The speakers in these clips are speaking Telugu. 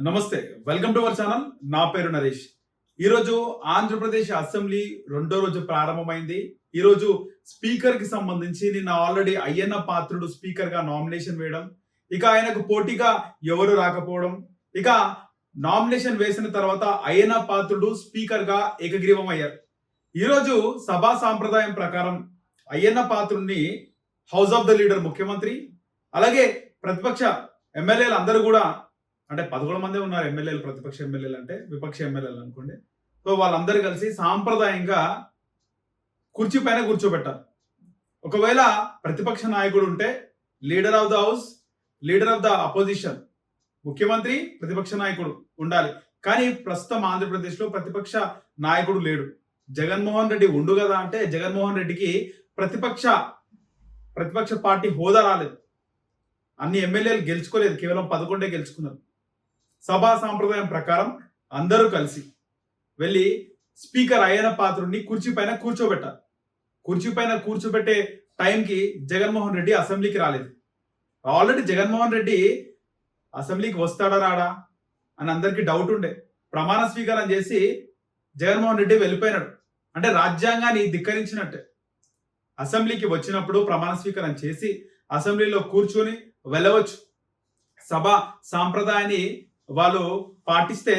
నమస్తే. Welcome to our channel. నా పేరు నరేష్. ఈరోజు ఆంధ్రప్రదేశ్ అసెంబ్లీ రెండో రోజు ప్రారంభమైంది. ఈరోజు స్పీకర్‌కి సంబంధించి నిన్న ఆల్రెడీ అయ్యన్న పాత్రుడు స్పీకర్‌గా నామినేషన్ వేయడం, ఇక ఆయనకు పోటీగా ఎవరు రాకపోవడం, ఇక నామినేషన్ వేసిన తర్వాత అయ్యన్న పాత్రుడు స్పీకర్‌గా ఏకగ్రీవం అయ్యారు. ఈరోజు సభా సాంప్రదాయం ప్రకారం అయ్యన్న పాత్రుడిని హౌస్ ఆఫ్ ద లీడర్ ముఖ్యమంత్రి, అలాగే ప్రతిపక్ష ఎమ్మెల్యేలు అందరూ కూడా అంటే 11 మందే ఉన్నారు ఎమ్మెల్యేలు, ప్రతిపక్ష ఎమ్మెల్యేలు అంటే విపక్ష ఎమ్మెల్యేలు అనుకోండి. సో వాళ్ళందరూ కలిసి సాంప్రదాయంగా కుర్చీ పైన కూర్చోబెట్టారు. ఒకవేళ ప్రతిపక్ష నాయకుడు ఉంటే leader of the house, leader of the opposition, ముఖ్యమంత్రి ప్రతిపక్ష నాయకుడు ఉండాలి. కానీ ప్రస్తుతం ఆంధ్రప్రదేశ్లో ప్రతిపక్ష నాయకుడు లేడు. జగన్మోహన్ రెడ్డి ఉండు కదా అంటే జగన్మోహన్ రెడ్డికి ప్రతిపక్ష పార్టీ హోదా రాలేదు. అన్ని ఎమ్మెల్యేలు గెలుచుకోలేదు, కేవలం 11 గెలుచుకున్నారు. సభా సాంప్రదాయం ప్రకారం అందరూ కలిసి వెళ్ళి స్పీకర్ అయ్యన్న పాత్రుడిని కుర్చీ పైన కూర్చోబెట్టారు. కుర్చీ పైన కూర్చోబెట్టే టైంకి జగన్మోహన్ రెడ్డి అసెంబ్లీకి రాలేదు. ఆల్రెడీ జగన్మోహన్ రెడ్డి అసెంబ్లీకి వస్తాడా రాడా అని అందరికీ డౌట్ ఉండే. ప్రమాణ స్వీకారం చేసి జగన్మోహన్ రెడ్డి వెళ్ళిపోయినాడు. అంటే రాజ్యాంగాన్ని ధిక్కరించినట్టే. అసెంబ్లీకి వచ్చినప్పుడు ప్రమాణ స్వీకారం చేసి అసెంబ్లీలో కూర్చొని వెళ్ళవచ్చు. సభ సాంప్రదాయాన్ని వాళ్ళు పాటిస్తే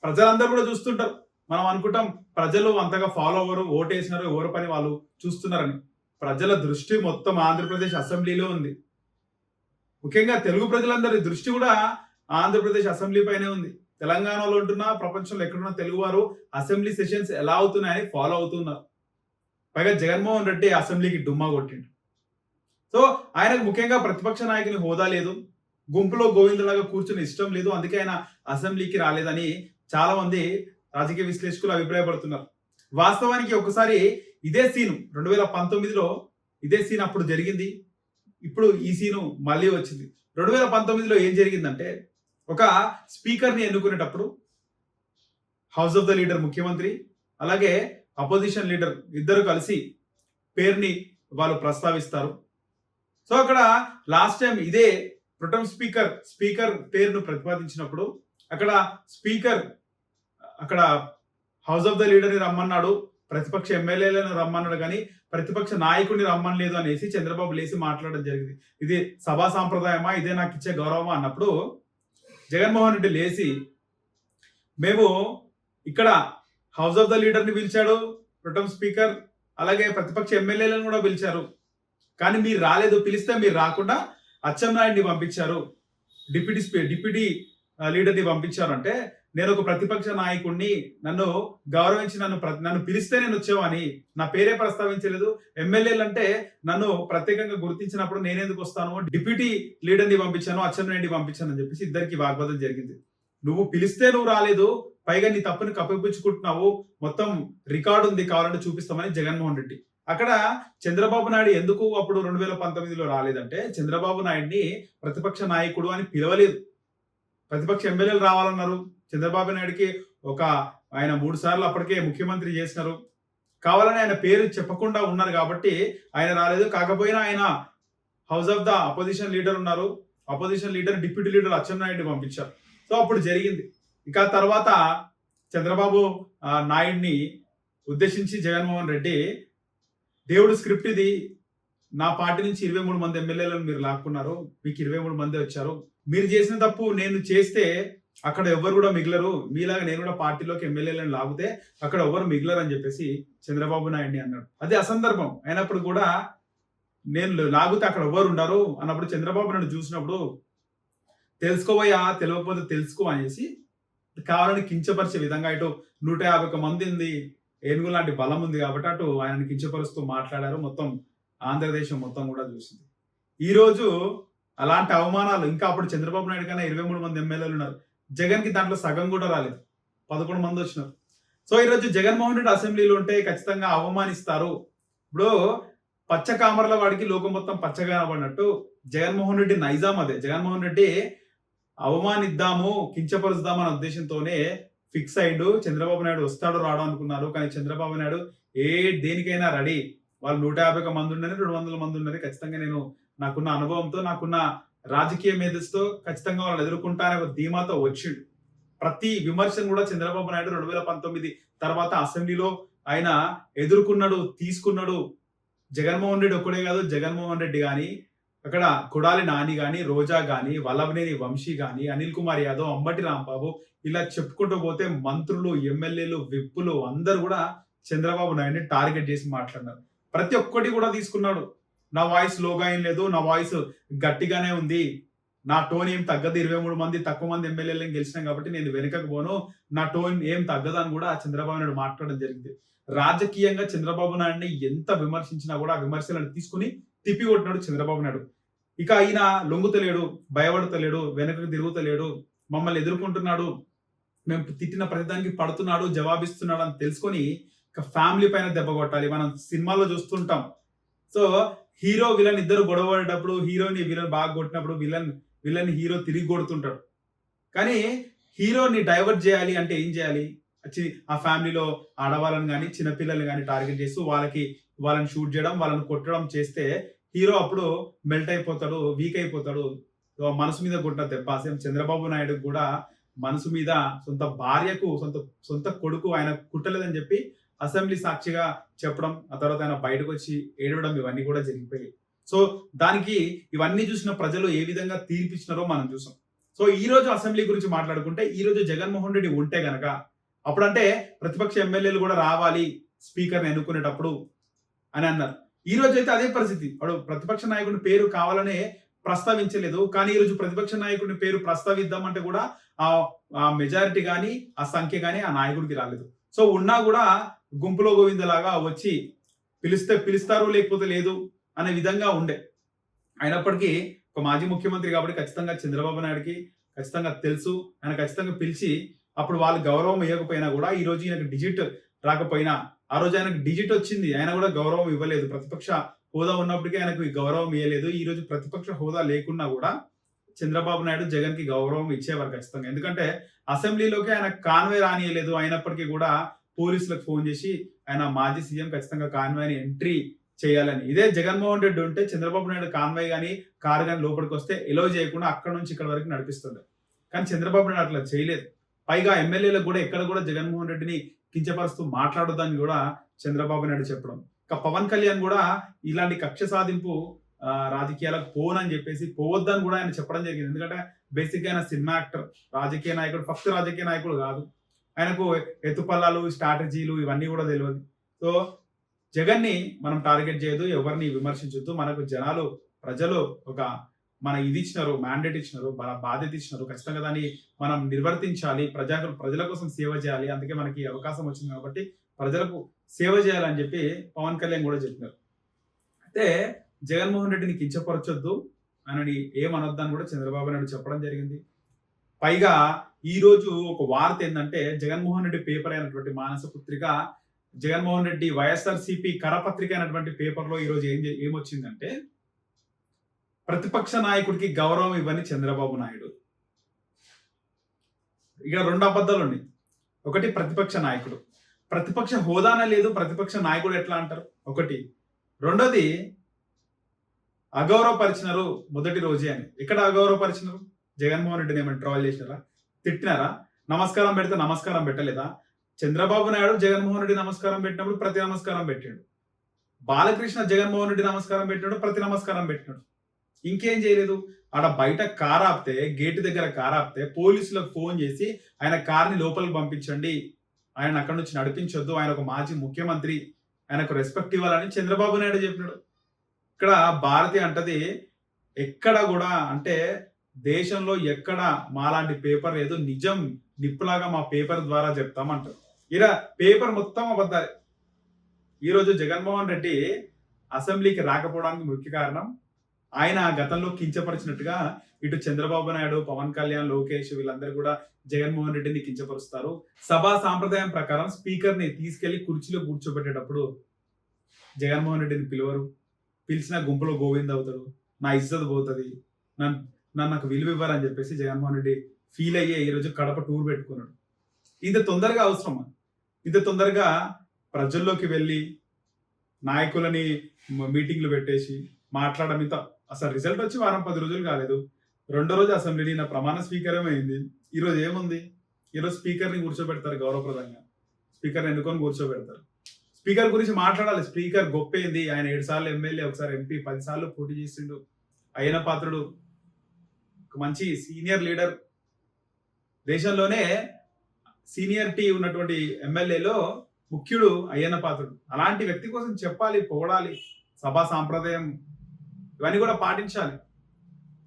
ప్రజలందరూ కూడా చూస్తుంటారు. మనం అనుకుంటాం ప్రజలు అంతగా ఫాలో అవ్వరు, ఓటేసినారు, ఎవరి పని వాళ్ళు చూస్తున్నారని. ప్రజల దృష్టి మొత్తం ఆంధ్రప్రదేశ్ అసెంబ్లీలో ఉంది. ముఖ్యంగా తెలుగు ప్రజలందరి దృష్టి కూడా ఆంధ్రప్రదేశ్ అసెంబ్లీ పైనే ఉంది. తెలంగాణలో ఉంటున్నా, ప్రపంచంలో ఎక్కడున్నా తెలుగు వారు అసెంబ్లీ సెషన్స్ ఎలా అవుతున్నాయని ఫాలో అవుతున్నారు. పైగా జగన్మోహన్ రెడ్డి అసెంబ్లీకి డుమ్మా కొట్టిండు. సో ఆయనకు ముఖ్యంగా ప్రతిపక్ష నాయకుని హోదా లేదు, గుంపులో గోవిందలాగా కూర్చుని ఇష్టం లేదు, అందుకే ఆయన అసెంబ్లీకి రాలేదని చాలా మంది రాజకీయ విశ్లేషకులు అభిప్రాయపడుతున్నారు. వాస్తవానికి ఒకసారి ఇదే సీను 2019లో ఇదే సీన్ అప్పుడు జరిగింది. ఇప్పుడు ఈ సీను మళ్ళీ వచ్చింది. 2019లో ఏం జరిగిందంటే, ఒక స్పీకర్ని ఎన్నుకునేటప్పుడు హౌస్ ఆఫ్ ద లీడర్ ముఖ్యమంత్రి, అలాగే అపోజిషన్ లీడర్ ఇద్దరు కలిసి పేరుని వాళ్ళు ప్రస్తావిస్తారు. సో అక్కడ లాస్ట్ టైం ఇదే ప్రొటెం స్పీకర్ పేరును ప్రతిపాదించినప్పుడు అక్కడ హౌస్ ఆఫ్ ద లీడర్ని రమ్మన్నాడు, ప్రతిపక్ష ఎమ్మెల్యేలను రమ్మన్నాడు, కానీ ప్రతిపక్ష నాయకుడిని రమ్మనలేదు అనేసి చంద్రబాబు లేసి మాట్లాడడం జరిగింది. ఇది సభా సాంప్రదాయమా, ఇదే నాకు ఇచ్చే గౌరవమా అన్నప్పుడు జగన్మోహన్ రెడ్డి లేచి, మేము ఇక్కడ హౌస్ ఆఫ్ ద లీడర్ని పిలిచాడు ప్రొటెం స్పీకర్, అలాగే ప్రతిపక్ష ఎమ్మెల్యేలను కూడా పిలిచారు, కానీ మీరు రాలేదు. పిలిస్తే మీరు రాకుండా అచ్చెన్నాయుడిని పంపించారు, డిప్యూటీ లీడర్ని పంపించారు. అంటే నేను ఒక ప్రతిపక్ష నాయకుడిని, నన్ను గౌరవించి నన్ను పిలిస్తే నేను వచ్చేవాని, నా పేరే ప్రస్తావించలేదు. ఎమ్మెల్యేలు అంటే నన్ను ప్రత్యేకంగా గుర్తించినప్పుడు నేనెందుకు వస్తాను, డిప్యూటీ లీడర్ని పంపించాను, అచ్చెన్నాయుడిని పంపించాను అని చెప్పేసి ఇద్దరికి వాగ్వాదం జరిగింది. నువ్వు పిలిస్తే నువ్వు రాలేదు, పైగా నీ తప్పుని కప్పిపుచ్చుకుంటున్నావు, మొత్తం రికార్డు ఉంది, కావాలంటే చూపిస్తామని జగన్మోహన్ రెడ్డి. అక్కడ చంద్రబాబు నాయుడు ఎందుకు అప్పుడు 2019లో రాలేదంటే, చంద్రబాబు నాయుడిని ప్రతిపక్ష నాయకుడు అని పిలవలేదు. ప్రతిపక్ష ఎమ్మెల్యేలు రావాలన్నారు. చంద్రబాబు నాయుడికి ఆయన 3 సార్లు అప్పటికే ముఖ్యమంత్రి చేసినారు, కావాలని ఆయన పేరు చెప్పకుండా ఉన్నారు కాబట్టి ఆయన రాలేదు. కాకపోయినా ఆయన house of the opposition leader ఉన్నారు, అపోజిషన్ లీడర్ డిప్యూటీ లీడర్ అచ్చెన్నాయుడిని పంపించారు. సో అప్పుడు జరిగింది. ఇక తర్వాత చంద్రబాబు నాయుడిని ఉద్దేశించి జగన్మోహన్ రెడ్డి, దేవుడు స్క్రిప్ట్ ఇది, నా పార్టీ నుంచి 23 మంది ఎమ్మెల్యేలను మీరు లాక్కున్నారు, మీకు 23 మంది వచ్చారు, మీరు చేసిన తప్పు నేను చేస్తే అక్కడ ఎవరు కూడా మిగిలరు, మీలాగా నేను కూడా పార్టీలోకి ఎమ్మెల్యేలను లాగితే అక్కడ ఎవరు మిగిలరు అని చెప్పేసి చంద్రబాబు నాయుడిని అన్నాడు. అది అసందర్భం అయినప్పుడు కూడా, నేను లాగితే అక్కడ ఎవరు ఉండరు అన్నప్పుడు చంద్రబాబు నాయుడు చూసినప్పుడు, తెలుసుకోవయ్యా, తెలియకపోతే తెలుసుకో అనేసి కావాలని కించపరిచే విధంగా, ఇటు 151 మంది ఉంది, ఏనుగు లాంటి బలం ఉంది కాబట్టి అటు ఆయనని కించపరుస్తూ మాట్లాడారు. మొత్తం ఆంధ్రదేశం మొత్తం కూడా చూసింది. ఈరోజు అలాంటి అవమానాలు, ఇంకా అప్పుడు చంద్రబాబు నాయుడు కన్నా 23 మంది ఎమ్మెల్యేలు ఉన్నారు, జగన్కి దాంట్లో సగం కూడా రాలేదు, 11 మంది వచ్చినారు. సో ఈరోజు జగన్మోహన్ రెడ్డి అసెంబ్లీలో ఉంటే ఖచ్చితంగా అవమానిస్తారు. ఇప్పుడు పచ్చ కామర్ల వాడికి లోకం మొత్తం పచ్చగా కనబడినట్టు జగన్మోహన్ రెడ్డి నైజాం అదే. జగన్మోహన్ రెడ్డి అవమానిద్దాము, కించపరుద్దాము అనే ఉద్దేశంతోనే ఫిక్స్ అయ్యిండు. చంద్రబాబు నాయుడు వస్తాడు రాడు అనుకున్నారు, కానీ చంద్రబాబు నాయుడు దేనికైనా రెడీ. వాళ్ళు 151 మంది ఉన్నారు, 200 మంది ఉన్నారు. ఖచ్చితంగా నేను నాకున్న అనుభవంతో, నాకున్న రాజకీయ మేధస్సుతో ఖచ్చితంగా వాళ్ళని ఎదుర్కొంటానే ఒక ధీమాతో వచ్చిండు. ప్రతి విమర్శను కూడా చంద్రబాబు నాయుడు 2019 తర్వాత అసెంబ్లీలో ఆయన ఎదుర్కొన్నాడు, తీసుకున్నాడు. జగన్మోహన్ రెడ్డి ఒక్కడే కాదు, జగన్మోహన్ రెడ్డి గాని, అక్కడ కొడాలి నాని గాని, రోజా గాని, వల్లభనేని వంశీ గాని, అనిల్ కుమార్ యాదవ్, అంబటి రాంబాబు ఇలా చెప్పుకుంటూ పోతే మంత్రులు, ఎమ్మెల్యేలు, విప్పులు అందరూ కూడా చంద్రబాబు నాయుడిని టార్గెట్ చేసి మాట్లాడినారు. ప్రతి ఒక్కటి కూడా తీసుకున్నాడు. నా వాయిస్ లోగా ఏం లేదు, నా వాయిస్ గట్టిగానే ఉంది, నా టోన్ ఏం తగ్గదు, 23 మంది తక్కువ మంది ఎమ్మెల్యేలను గెలిచినాం కాబట్టి నేను వెనకకు పోను, నా టోన్ ఏం తగ్గదు అని కూడా చంద్రబాబు నాయుడు మాట్లాడడం జరిగింది. రాజకీయంగా చంద్రబాబు నాయుడిని ఎంత విమర్శించినా కూడా ఆ విమర్శలను తీసుకుని తిప్పికొట్టినాడు చంద్రబాబు నాయుడు. ఇక ఆయన లొంగుతలేడు, భయపడతలేడు, వెనకకు తిరుగుతలేడు, మమ్మల్ని ఎదుర్కొంటున్నాడు, మేము తిట్టిన ప్రతిదానికి పడుతున్నాడు, జవాబిస్తున్నాడు అని తెలుసుకొని ఇక ఫ్యామిలీ పైన దెబ్బ కొట్టాలి. మనం సినిమాల్లో చూస్తుంటాం. సో హీరో విలన్ ఇద్దరు గొడవ పడేటప్పుడు హీరోని విలన్ బాగా కొట్టినప్పుడు విలన్ హీరో తిరిగి కొడుతుంటాడు. కానీ హీరోని డైవర్ట్ చేయాలి అంటే ఏం చేయాలి? ఆ ఫ్యామిలీలో ఆడవాళ్ళని కానీ చిన్నపిల్లల్ని కానీ టార్గెట్ చేస్తూ వాళ్ళని షూట్ చేయడం, వాళ్ళని కొట్టడం చేస్తే హీరో అప్పుడు మెల్ట్ అయిపోతాడు, వీక్ అయిపోతాడు. మనసు మీద కొట్టిన దెబ్బ సేమ్ చంద్రబాబు నాయుడు కూడా మనసు మీద సొంత భార్యకు సొంత కొడుకు ఆయన కుట్టలేదని చెప్పి అసెంబ్లీ సాక్షిగా చెప్పడం, ఆ తర్వాత ఆయన బయటకు వచ్చి ఏడవడం, ఇవన్నీ కూడా జరిగిపోయాయి. సో దానికి ఇవన్నీ చూసిన ప్రజలు ఏ విధంగా తీర్పిచ్చినారో మనం చూసాం. సో ఈ రోజు అసెంబ్లీ గురించి మాట్లాడుకుంటే ఈ రోజు జగన్మోహన్ రెడ్డి ఉంటే గనక అప్పుడంటే ప్రతిపక్ష ఎమ్మెల్యేలు కూడా రావాలి స్పీకర్ని ఎన్నుకునేటప్పుడు అని అన్నారు. ఈ రోజు అయితే అదే పరిస్థితి. వాడు ప్రతిపక్ష నాయకుడి పేరు కావాలనే ప్రస్తావించలేదు. కానీ ఈ రోజు ప్రతిపక్ష నాయకుడి పేరు ప్రస్తావిద్దామంటే కూడా ఆ మెజారిటీ కానీ ఆ సంఖ్య కానీ ఆ నాయకుడికి రాలేదు. సో ఉన్నా కూడా గుంపులో గోవిందలాగా వచ్చి పిలుస్తారు లేకపోతే లేదు అనే విధంగా ఉండే. అయినప్పటికీ ఒక మాజీ ముఖ్యమంత్రి కాబట్టి ఖచ్చితంగా చంద్రబాబు నాయుడికి ఖచ్చితంగా తెలుసు. ఆయన ఖచ్చితంగా పిలిచి అప్పుడు వాళ్ళు గౌరవం ఇవ్వకపోయినా కూడా ఈ రోజు ఈయనకు డిజిట్ రాకపోయినా, ఆ రోజు ఆయనకు డిజిట్ వచ్చింది, ఆయన కూడా గౌరవం ఇవ్వలేదు. ప్రతిపక్ష హోదా ఉన్నప్పటికీ ఆయనకు గౌరవం ఇవ్వలేదు. ఈ రోజు ప్రతిపక్ష హోదా లేకున్నా కూడా చంద్రబాబు నాయుడు జగన్ కి గౌరవం ఇచ్చేవారు ఖచ్చితంగా. ఎందుకంటే అసెంబ్లీలోకి ఆయన కాన్వే రానియలేదు. అయినప్పటికీ కూడా పోలీసులకు ఫోన్ చేసి ఆయన మాజీ సీఎం ఖచ్చితంగా కాన్వాయ్ని ఎంట్రీ చేయాలని. ఇదే జగన్మోహన్ రెడ్డి ఉంటే చంద్రబాబు నాయుడు కాన్వాయ్ కానీ కారు కానీ లోపలికి వస్తే ఎలో చేయకుండా అక్కడ నుంచి ఇక్కడ వరకు నడిపిస్తుండే. కానీ చంద్రబాబు నాయుడు అట్లా చేయలేదు. పైగా ఎమ్మెల్యేలకు కూడా ఎక్కడ కూడా జగన్మోహన్ రెడ్డిని కించపరుస్తూ మాట్లాడొద్దని కూడా చంద్రబాబు నాయుడు చెప్పడం. ఇక పవన్ కళ్యాణ్ కూడా ఇలాంటి కక్ష సాధింపు రాజకీయాలకు పోనని చెప్పేసి పోవద్దని కూడా ఆయన చెప్పడం జరిగింది. ఎందుకంటే బేసిక్గా ఆయన సినిమా యాక్టర్, రాజకీయ నాయకుడు, ఫస్ట్ రాజకీయ నాయకుడు కాదు. ఆయనకు ఎత్తుపల్లాలు, స్ట్రాటజీలు ఇవన్నీ కూడా తెలియదు. సో జగన్ని మనం టార్గెట్ చేయదు, ఎవరిని విమర్శించొద్దు. మనకు ప్రజలు ఒక మన ఇది ఇచ్చినారు, మ్యాండేట్ ఇచ్చినారు, మన బాధ్యత ఇచ్చినారు. ఖచ్చితంగా దాన్ని మనం నిర్వర్తించాలి. ప్రజల కోసం సేవ చేయాలి. అందుకే మనకి అవకాశం వచ్చింది కాబట్టి ప్రజలకు సేవ చేయాలని చెప్పి పవన్ కళ్యాణ్ కూడా చెప్పినారు. అయితే జగన్మోహన్ రెడ్డిని కించపరచొద్దు అని ఏమనొద్దని కూడా చంద్రబాబు నాయుడు చెప్పడం జరిగింది. పైగా ఈ రోజు ఒక వార్త ఏంటంటే జగన్మోహన్ రెడ్డి పేపర్ అయినటువంటి మానస పుత్రిక, జగన్మోహన్ రెడ్డి వైఎస్ఆర్సీపీ కరపత్రిక అయినటువంటి పేపర్లో ఈ రోజు ఏమొచ్చిందంటే ప్రతిపక్ష నాయకుడికి గౌరవం ఇవ్వని చంద్రబాబు నాయుడు. ఇక 2 అబద్ధాలు ఉన్నాయి. ఒకటి ప్రతిపక్ష నాయకుడు, ప్రతిపక్ష హోదానే లేదు, ప్రతిపక్ష నాయకుడు ఎట్లా అంటారు ఒకటి. రెండోది అగౌరవపరిచినారు మొదటి రోజే అని. ఎక్కడ అగౌరవపరిచినారు? జగన్మోహన్ రెడ్డిని ఏమైనా ట్రాల్ చేసినారా? తిట్టినారా? నమస్కారం పెడితే నమస్కారం పెట్టలేదా? చంద్రబాబు నాయుడు జగన్మోహన్ రెడ్డి నమస్కారం పెట్టినప్పుడు ప్రతి నమస్కారం పెట్టాడు. బాలకృష్ణ జగన్మోహన్ రెడ్డి నమస్కారం పెట్టినాడు, ప్రతి నమస్కారం పెట్టినాడు. ఇంకేం చేయలేదు. ఆడ బయట కార్ ఆపితే, గేటు దగ్గర కార్ ఆపితే పోలీసులకు ఫోన్ చేసి ఆయన కార్ని లోపలికి పంపించండి, ఆయన అక్కడి నుంచి నడిపించొద్దు, ఆయన ఒక మాజీ ముఖ్యమంత్రి, ఆయనకు రెస్పెక్ట్ ఇవ్వాలని చంద్రబాబు నాయుడు చెప్పినాడు. ఇక్కడ భారతి అంటది ఎక్కడ కూడా అంటే దేశంలో ఎక్కడ మాలాంటి పేపర్ లేదు, నిజం నిప్పులాగా మా పేపర్ ద్వారా చెప్తామంటారు. ఇలా పేపర్ మొత్తం అబద్ధాలు. ఈరోజు జగన్మోహన్ రెడ్డి అసెంబ్లీకి రాకపోవడానికి ముఖ్య కారణం ఆయన గతంలో కించపరిచినట్టుగా ఇటు చంద్రబాబు నాయుడు, పవన్ కళ్యాణ్, లోకేష్ వీళ్ళందరూ కూడా జగన్మోహన్ రెడ్డిని కించపరుస్తారు. సభా సాంప్రదాయం ప్రకారం స్పీకర్ ని తీసుకెళ్లి కుర్చీలో కూర్చోబెట్టేటప్పుడు జగన్మోహన్ రెడ్డిని పిలవరు. పిలిచిన గుంపులో గోవింద్ అవుతాడు, నా ఇజ్జత్ పోతుంది, నాకు విలువ ఇవ్వాలని చెప్పేసి జగన్మోహన్ రెడ్డి ఫీల్ అయ్యే ఈరోజు కడప టూర్ పెట్టుకున్నాడు. ఇంత తొందరగా అవసరమా? ఇంత తొందరగా ప్రజల్లోకి వెళ్ళి నాయకులని మీటింగ్లు పెట్టేసి మాట్లాడడం, ఇంత అసలు రిజల్ట్ వచ్చి 10 రోజులు కాలేదు. 2వ రోజు అసెంబ్లీ నా ప్రమాణ స్వీకారం అయింది. ఈరోజు ఏముంది? ఈరోజు స్పీకర్ని కూర్చోబెడతారు గౌరవప్రదంగా. స్పీకర్ని ఎన్నుకొని కూర్చోబెడతారు. స్పీకర్ గురించి మాట్లాడాలి. స్పీకర్ గొప్పేంది, ఆయన 7 సార్లు ఎమ్మెల్యే, ఒకసారి ఎంపీ, 10 సార్లు పోటీ చేసిండు, అయ్యన్న పాత్రుడు ఒక మంచి సీనియర్ లీడర్. దేశంలోనే సీనియరిటీ ఉన్నటువంటి ఎమ్మెల్యేలో ముఖ్యుడు అయ్యన్న పాత్రుడు. అలాంటి వ్యక్తి కోసం చెప్పాలి, పొగడాలి, సభా సాంప్రదాయం ఇవన్నీ కూడా పాటించాలి.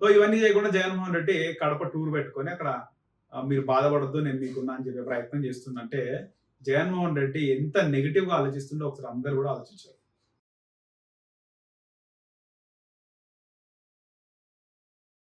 సో ఇవన్నీ చేయకుండా జగన్మోహన్ రెడ్డి కడప టూర్ పెట్టుకొని అక్కడ మీరు బాధపడద్దు, నేను మీకున్నా అని చెప్పే ప్రయత్నం చేస్తుందంటే జగన్మోహన్ రెడ్డి ఎంత నెగిటివ్ గా ఆలోచిస్తుండో ఒకసారి అందరూ కూడా ఆలోచించారు.